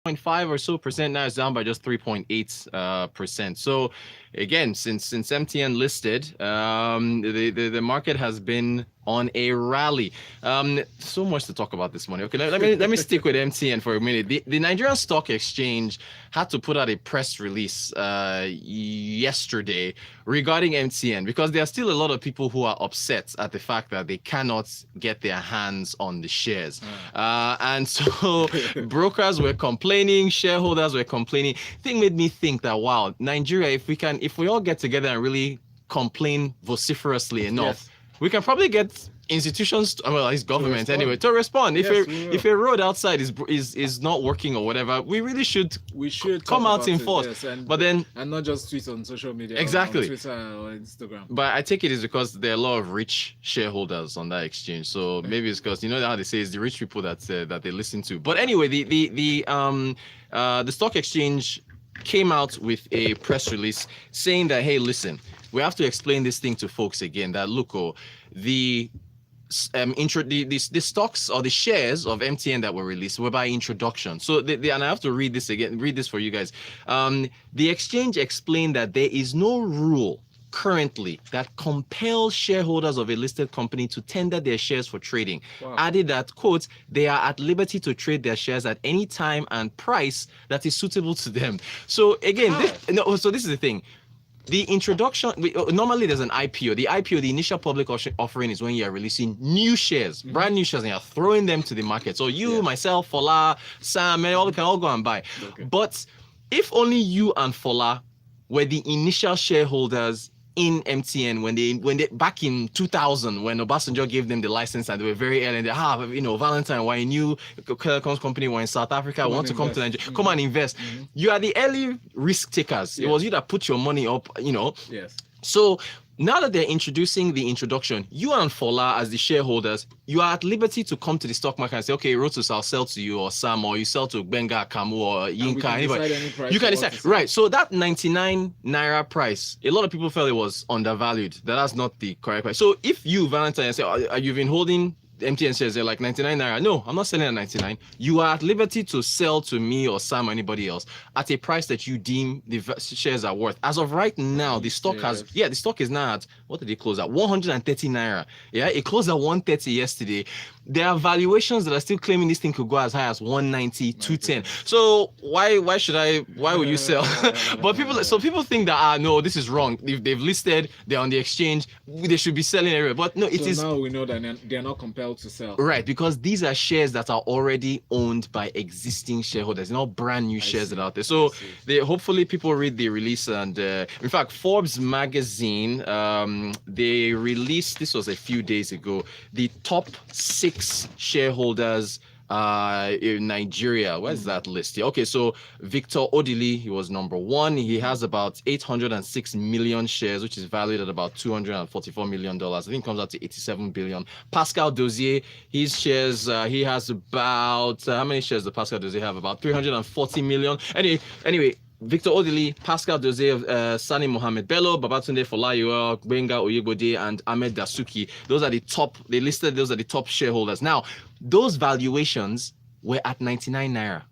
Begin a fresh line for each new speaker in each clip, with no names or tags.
0.5 or so percent. Now it's down by just 3.8%. So again, since MTN listed, the market has been on a rally. So much to talk about this morning. Okay, let me stick with MTN for a minute. The Nigerian Stock Exchange had to put out a press release yesterday regarding MTN because there are still a lot of people who are upset at the fact that they cannot get their hands on the shares. And so brokers were complaining, shareholders were complaining. Thing made me think that, wow, Nigeria, if we all get together and really complain vociferously enough, we can probably get institutions, well, it's government anyway, to respond. If a road outside is not working or whatever, we should come out in force. And
not just tweet on social media.
Exactly.
On Twitter or Instagram.
But I take it is because there are a lot of rich shareholders on that exchange. So maybe it's because, you know how they say it's the rich people that they listen to. But anyway, the stock exchange came out with a press release saying that, hey, listen, we have to explain this thing to folks again, that look, the stocks or the shares of MTN that were released were by introduction. So and I have to read this for you guys. The exchange explained that there is no rule currently that compels shareholders of a listed company to tender their shares for trading. Wow. Added that, quote, they are at liberty to trade their shares at any time and price that is suitable to them. So again, this is the thing. The introduction, normally there's an IPO. The IPO, the initial public offering, is when you are releasing new shares, brand new shares, and you're throwing them to the market. So you, myself, Fola, Sam, we can all go and buy. Okay. But if only you and Fola were the initial shareholders in MTN when they back in 2000 when Obasanjo gave them the license and they were very early, and they Valentine, we're a new telecoms company, we're in South Africa, we want to come to Nigeria, come and invest. You are the early risk takers. It was you that put your money up, Yes. So now that they're introducing the introduction, you and Fola as the shareholders, you are at liberty to come to the stock market and say, okay, Rotus, I'll sell to you, or Sam, or you sell to Benga, Kamu, or Yinka, anybody. You can decide. Right. So that 99 naira price, a lot of people felt it was undervalued. That's not the correct price. So if you, Valentine, say, you've been holding MTN shares, they're like 99 naira. No, I'm not selling at 99. You are at liberty to sell to me or Sam or anybody else at a price that you deem the shares are worth. As of right now, the stock the stock is now at, what did it close at? 130 naira. Yeah, it closed at 130 yesterday. There are valuations that are still claiming this thing could go as high as 190, 210. So why will you sell? But people think that, no, this is wrong. If they've listed, they're on the exchange, they should be selling everywhere. But no, it is.
Now we know that they're not compelled to sell.
Right, because these are shares that are already owned by existing shareholders, not brand new shares that are out there. So hopefully people read the release. And in fact, Forbes magazine, they released, this was a few days ago, the top 6 shareholders in Nigeria. Where's that list? Yeah, okay, so Victor Odili, he was number 1. He has about 806 million shares, which is valued at about $244 million. I think it comes out to 87 billion. Pascal Dozier, his shares, he has about, how many shares does Pascal Dozier have? About 340 million. Anyway, Victor Odili, Pascal Dozier, Sani Mohamed Bello, Babatunde Folayo, Benga Oyebode, and Ahmed Dasuki. Those are the top, those are the top shareholders. Now, those valuations were at 99 naira.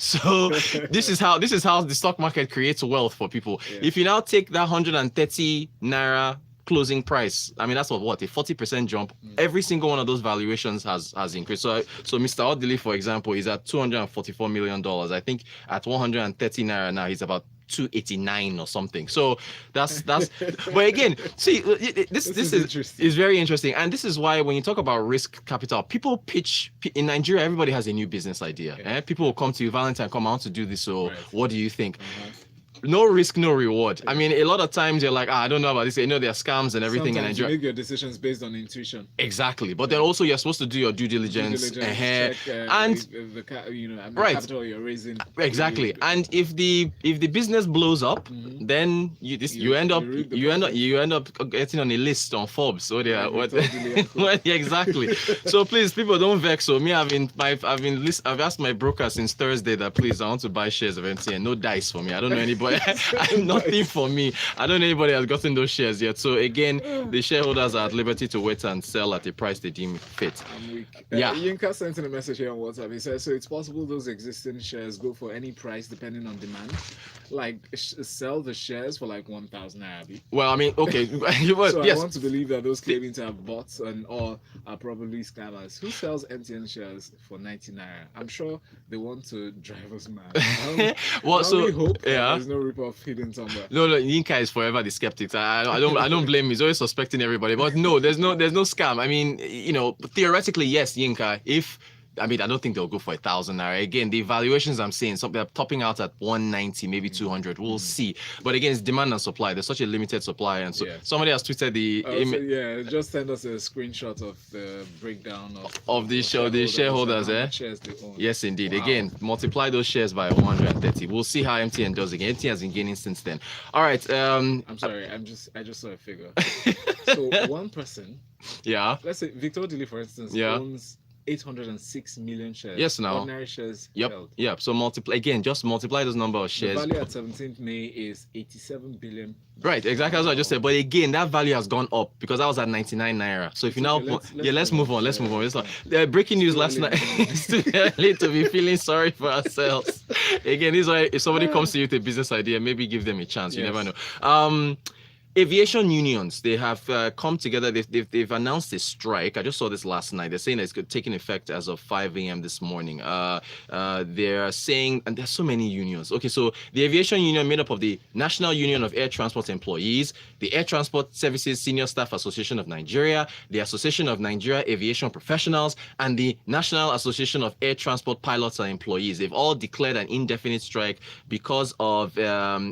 So this is how the stock market creates wealth for people. Yeah. If you now take that 130 naira closing price, I mean, that's what a 40% jump. Every single one of those valuations has increased. So Mr. Odili, for example, is at $244 million. I think at 130 naira now, he's about 289 or something. So that's but again, see, this is very interesting. And this is why when you talk about risk capital, people pitch in Nigeria, everybody has a new business idea. People will come to you, Valentine, come, I want to do this, so what do you think? No risk, no reward. I mean, a lot of times you're like, I don't know about this. You know, there are scams and everything in Nigeria.
You make your decisions based on intuition.
Exactly. But then also you're supposed to do your due diligence.
Check, and the capital you're raising.
Exactly. And if the business blows up, then you end up getting on a list on Forbes. So they are exactly. So please, people, don't vex. So me, I've asked my broker since Thursday that please, I want to buy shares of MTN. No dice for me. I don't know anybody. Nothing for me. I don't know anybody has gotten those shares yet. So again, the shareholders are at liberty to wait and sell at a price they deem fit.
I'm weak.
Yeah.
Yinka sent in a message here on WhatsApp. He says, so it's possible those existing shares go for any price depending on demand. Like, sell the shares for like 1,000 naira.
Well, I mean, okay.
So
yes.
I want to believe that those claiming to have bots and all are probably scammers. Who sells MTN shares for 90 naira? I'm sure they want to drive us mad.
Well,
I only hope that
yeah.
there's no rip-off hidden somewhere.
No, Yinka is forever the skeptic. I don't blame him. He's always suspecting everybody. But no, there's no scam. I mean, theoretically, yes, Yinka, I don't think they'll go for 1,000 naira. Again, the valuations I'm seeing, so they're topping out at 190, maybe 200. We'll see. But again, it's demand and supply. There's such a limited supply, and so somebody has tweeted
just send us a screenshot of the breakdown
of the shareholders.
Shares they own.
Yes, indeed. Wow. Again, multiply those shares by 130. We'll see how MTN does again. MTN has been gaining since then. All right.
I'm sorry. I just saw a figure. So one person.
Yeah.
Let's say Victor Dili, for instance, owns 806 million shares.
Yes, now.
Ordinary shares.
Yep. So just multiply those number of shares.
The value at 17th May is 87 billion.
Right, exactly as I just said. But again, that value has gone up because I was at 99 naira. So if you now, let's move on. Let's move on. It's like, breaking news last night. It's too early to be feeling sorry for ourselves. Again, this is why if somebody comes to you with a business idea, maybe give them a chance. You never know. Aviation unions, they have come together. They've announced a strike. I just saw this last night. They're saying that it's taking effect as of 5 a.m. this morning. They're saying, and there's so many unions. Okay, so the aviation union made up of the National Union of Air Transport Employees, the Air Transport Services Senior Staff Association of Nigeria, the Association of Nigeria Aviation Professionals, and the National Association of Air Transport Pilots and Employees. They've all declared an indefinite strike because of a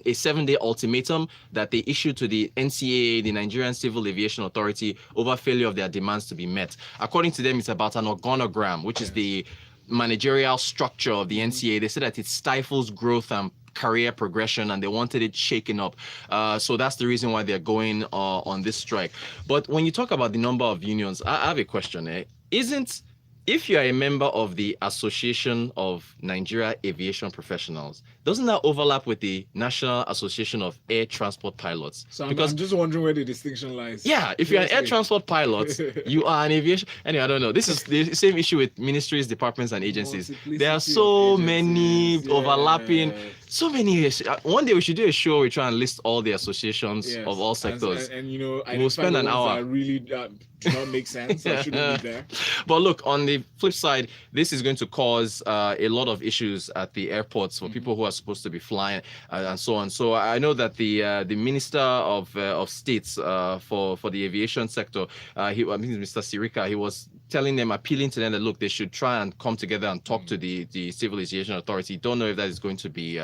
7-day ultimatum that they issued to the NCAA, the Nigerian Civil Aviation Authority, over failure of their demands to be met. According to them, it's about an organogram, which is the managerial structure of the NCAA. They said that it stifles growth and career progression, and they wanted it shaken up. So that's the reason why they're going on this strike. But when you talk about the number of unions, I have a question. If you are a member of the Association of Nigeria Aviation Professionals, doesn't that overlap with the National Association of Air Transport Pilots?
So I'm just wondering where the distinction lies.
Yeah, if you're an air transport pilot, you are an aviation. Anyway, I don't know. This is the same issue with ministries, departments, and agencies. There are so many overlapping. So many. One day we should do a show. We try and list all the associations of all sectors.
And
we'll spend an hour.
That really do not make sense. I shouldn't be there.
But look, on the flip side, this is going to cause a lot of issues at the airports for people who are supposed to be flying and so on. So I know that the Minister of States for the aviation sector, I think Mr. Sirika, he was telling them, appealing to them that look, they should try and come together and talk to the Civil Aviation Authority. Don't know if that is going to be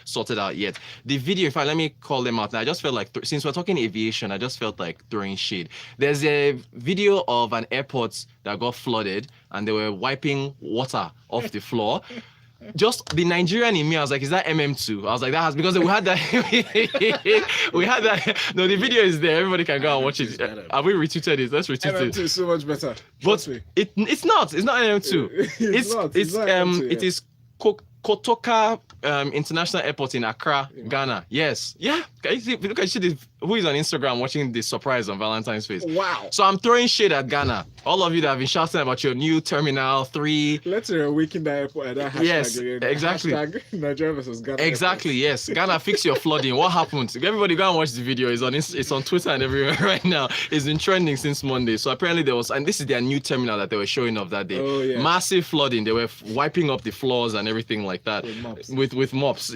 sorted out yet. The video, in fact, let me call them out. Now, I just felt like, since we're talking aviation, I just felt like throwing shade. There's a video of an airport that got flooded and they were wiping water off the floor. Just the Nigerian in me, I was like, is that MM2? I was like, that has, because we had that. We had that. No, the video is there. Everybody can go and watch it. Have we retweeted it? Let's retweet it.
MM2 is so much better.
But it's not MM2. It is Kotoka International Airport in Accra, Ghana. Yes. Yeah. Look at who is on Instagram watching the surprise on Valentine's face.
Wow.
So I'm throwing shade at Ghana. All of you that have been shouting about your new Terminal 3.
Let's awaken that airport. That hashtag
yes,
again.
Exactly.
Hashtag Nigeria versus Ghana.
Exactly, yes. Ghana, fix your flooding. What happened? Everybody go and watch the video. It's on Twitter and everywhere right now. It's been trending since Monday. So apparently there was, and this is their new terminal that they were showing off that day.
Oh, yeah.
Massive flooding. They were wiping up the floors and everything like that. With mops,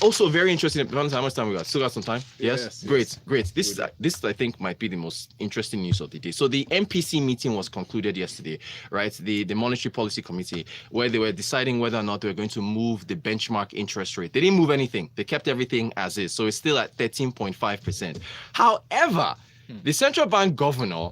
Also very interesting. How much time we got? Still got some time? Yes. Great. This I think might be the most interesting news of the day. So the MPC meeting was concluded yesterday, right? The Monetary Policy Committee, where they were deciding whether or not they were going to move the benchmark interest rate. They didn't move anything. They kept everything as is. So it's still at 13.5%. However, the central bank governor,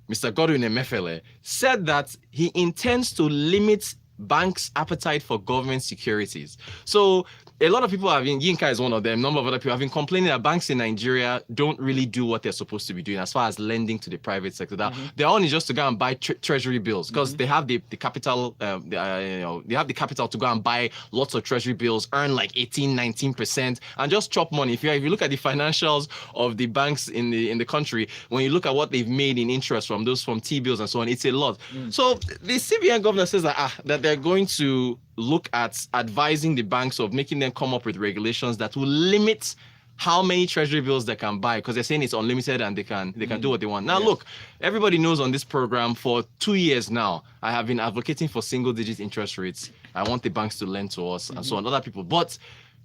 Mr. Godwin Emefiele, said that he intends to limit banks' appetite for government securities. So a lot of people have been, Yinka is one of them, a number of other people have been complaining that banks in Nigeria don't really do what they're supposed to be doing as far as lending to the private sector. That they're only just to go and buy treasury bills because they have the capital, they have the capital to go and buy lots of treasury bills, earn like 18-19%, and just chop money. If you look at the financials of the banks in the country, when you look at what they've made in interest from T-bills and so on, it's a lot. So the CBN governor says that they're going to look at advising the banks of making them come up with regulations that will limit how many treasury bills they can buy, because they're saying it's unlimited and they can do what they want. Now, look, everybody knows on this program for 2 years now, I have been advocating for single-digit interest rates. I want the banks to lend to us and so on, other people. But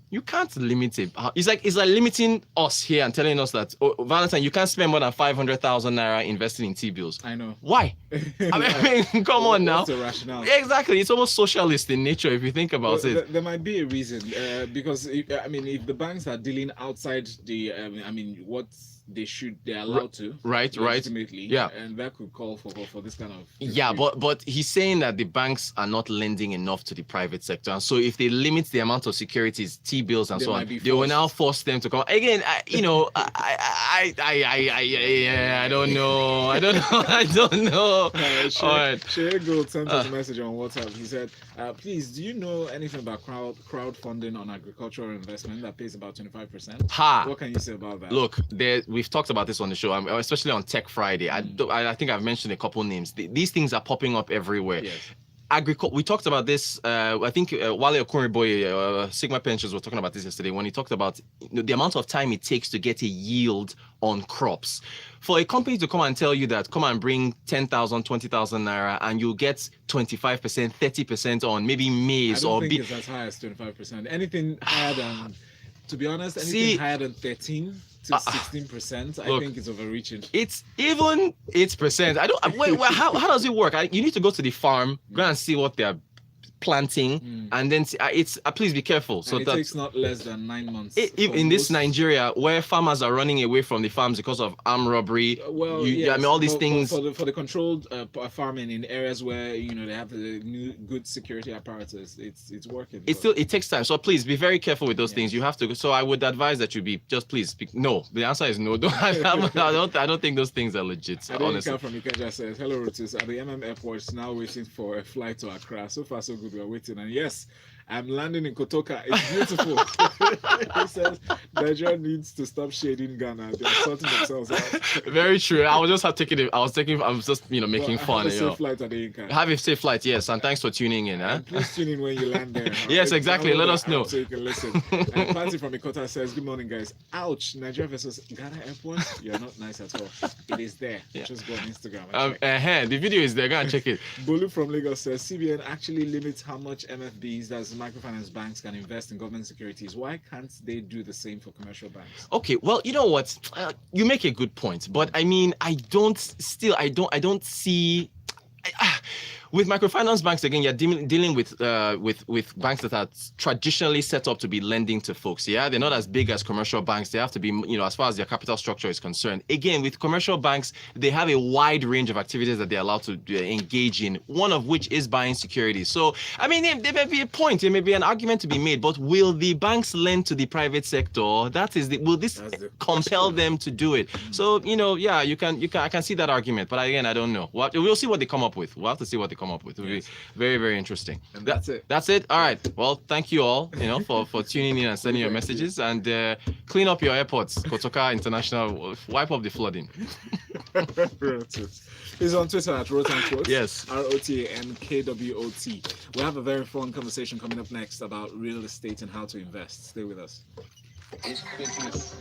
you can't limit it. It's like limiting us here and telling us that, Valentine, you can't spend more than 500,000 naira investing in T-bills.
I know.
Why? I mean, come on now.
What's the rationale?
Exactly. It's almost socialist in nature if you think about it.
There might be a reason, because if the banks are dealing outside the, what they're allowed to,
right,
legitimately,
yeah,
and that could call for this kind of
but he's saying that the banks are not lending enough to the private sector, and so if they limit the amount of securities, T-bills and so on, they will now force them to come again. I don't know. I don't know. All right.
Shay Gold sent us a message on WhatsApp. He said, please, do you know anything about crowdfunding on agricultural investment that pays about 25%? What can you say about that?
Look, we've talked about this on the show, especially on Tech Friday. I think I've mentioned a couple names. These things are popping up everywhere.
Yes.
We talked about this. I think Wale Okunriboye, Sigma Pensions, were talking about this yesterday when he talked about the amount of time it takes to get a yield on crops. For a company to come and tell you that, come and bring 10,000, 20,000 naira, and you'll get 25%, 30% on maybe maize
I don't think it's as high as 25%. Anything higher than, to be honest, anything higher than 13 to 16%, I think it's overreaching. It's even 8%. Wait, how does it work? You need to go to the farm, go and see what they're planting, and then please be careful. So it takes not less than 9 months.
In this Nigeria, where farmers are running away from the farms because of armed robbery, all these things
for the controlled farming in areas where they have the new good security apparatus, it's working.
It takes time. So please be very careful with those things. You have to. So I would advise that you no. The answer is no. I don't think those things are legit. Honestly.
From Ikeja says, hello Rotus, at the airport now waiting for a flight to Accra. So far so good. We're waiting, and yes, I'm landing in Kotoka. It's beautiful. He says Nigeria needs to stop shading Ghana. They're sorting themselves out.
Very true. I was just making fun.
Have a safe flight at the Inca.
Have a safe flight, yes, and thanks for tuning in.
Please tune in when you land there.
Yes, exactly. Let us know
so you can listen. And Patsy from Ikota says, good morning, guys. Ouch, Nigeria versus Ghana airport. You're not nice at all. It is there. Yeah. Just go on Instagram.
The video is there. Go and check it.
Bolu from Lagos says CBN actually limits how much MFBs, that's microfinance banks, can invest in government securities. Why can't they do the same for commercial banks?
Okay, well, you know what? You make a good point, but I mean, I don't see. With microfinance banks, again, you're dealing with banks that are traditionally set up to be lending to folks. Yeah, they're not as big as commercial banks. They have to be, as far as their capital structure is concerned. Again, with commercial banks, they have a wide range of activities that they're allowed to engage in. One of which is buying securities. So, I mean, there may be a point, there may be an argument to be made. But will the banks lend to the private sector? Will this compel them to do it? So, I can see that argument. But again, I don't know. We'll see what they come up with. We'll have to see what they come up with. It will be very, very interesting.
And that's it.
That's it. All right. Well, thank you all, for tuning in and sending your messages, and clean up your airports. Kotoka International, wipe up the flooding.
He's on Twitter at Rotanquotes.
Yes.
ROTANKWOT. We'll have a very fun conversation coming up next about real estate and how to invest. Stay with us.
It's business.